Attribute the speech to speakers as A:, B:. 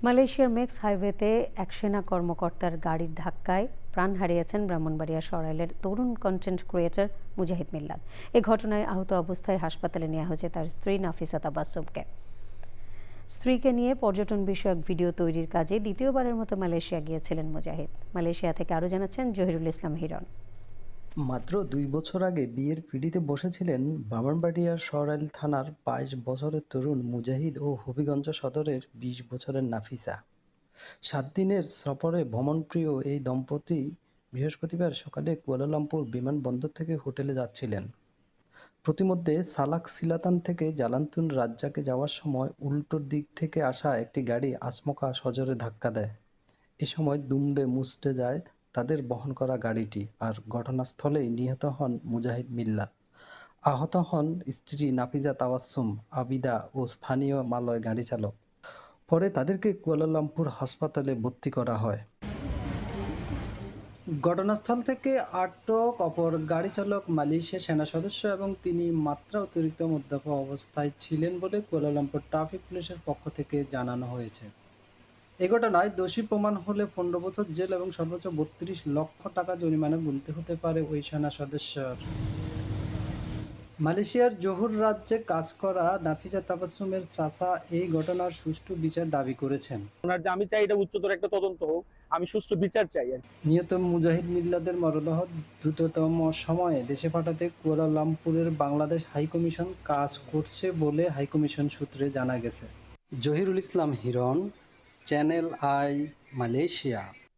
A: মালয়েশিয়ার মেক্স হাইওয়েতে এক সেনা কর্মকর্তার গাড়ির ধাক্কায় প্রাণ হারিয়েছেন ব্রাহ্মণবাড়িয়া সরাইলের তরুণ কন্টেন্ট ক্রিয়েটর মুজাহিদ মিল্লাত। এ ঘটনায় আহত অবস্থায় হাসপাতালে নেওয়া হয়েছে তার স্ত্রী নাফিসা তাবাসসুমকে। স্ত্রীকে নিয়ে পর্যটন বিষয়ক ভিডিও তৈরির কাজে দ্বিতীয়বারের মতো মালয়েশিয়া গিয়েছিলেন মুজাহিদ। মালয়েশিয়া থেকে আরও জানাচ্ছেন জহিরুল ইসলাম হিরণ।
B: মাত্র ২ বছর আগে বিয়ের পিঁড়িতে বসেছিলেন ব্রাহ্মণবাড়িয়ার সরাইল থানার ২২ বছরের তরুণ মুজাহিদ ও হবিগঞ্জ সদরের ২০ বছরের নাফিসা। ৭ দিনের সফরে ভ্রমণপ্রিয় এই দম্পতি বৃহস্পতিবার সকালে কুয়ালালামপুর বিমানবন্দর থেকে হোটেলে যাচ্ছিলেন। প্রতিমধ্যে সালাক সিলাতান থেকে জালান্তুন রাজ্জাকে যাওয়ার সময় উল্টো দিক থেকে আসা একটি গাড়ি আচমকা সজোরে ধাক্কা দেয়। এ সময় দুমড়ে মুচড়ে যায় তাদের বহন করা গাড়িটি, আর ঘটনাস্থলেই নিহত হন মুজাহিদ মিল্লাত। আহত হন স্ত্রী নাফিজা তাবাসসুম, আবিদা ও স্থানীয় মালয় গাড়ি চালক। পরে তাদেরকে কুয়ালালামপুর হাসপাতালে ভর্তি করা হয়। ঘটনাস্থল থেকে আটক অপর গাড়ি চালক মালয়েশিয়া সেনা সদস্য এবং তিনি মাত্রা অতিরিক্ত মদ্যপ অবস্থায় ছিলেন বলে কুয়ালালামপুর ট্রাফিক পুলিশের পক্ষ থেকে জানানো হয়েছে। এ ঘটনায় দোষী প্রমাণ হলে ১৫ বছর জেল এবং সর্বোচ্চ ৩২ লক্ষ টাকা জরিমানা গুনতে হতে পারে ওই সেনা সদস্যর। মালয়েশিয়ার জোহর রাজ্যে কাজ করা নাফিসা তাবাসসুমের চাচা এই ঘটনার সুষ্ঠু বিচার দাবি করেছেন।
C: আমি চাই এটা উচ্চতর একটা তদন্ত হোক, আমি সুষ্ঠু বিচার চাই।
B: নিহত মুজাহিদ মিল্লাতের মরদেহ দ্রুততম সময়ে দেশে পাঠাতে কুয়ালালামপুরের বাংলাদেশ হাইকমিশন কাজ করছে বলে হাইকমিশন সূত্রে জানা গেছে। জহিরুল ইসলাম হিরণ, চ্যানেল আই, মালয়েশিয়া।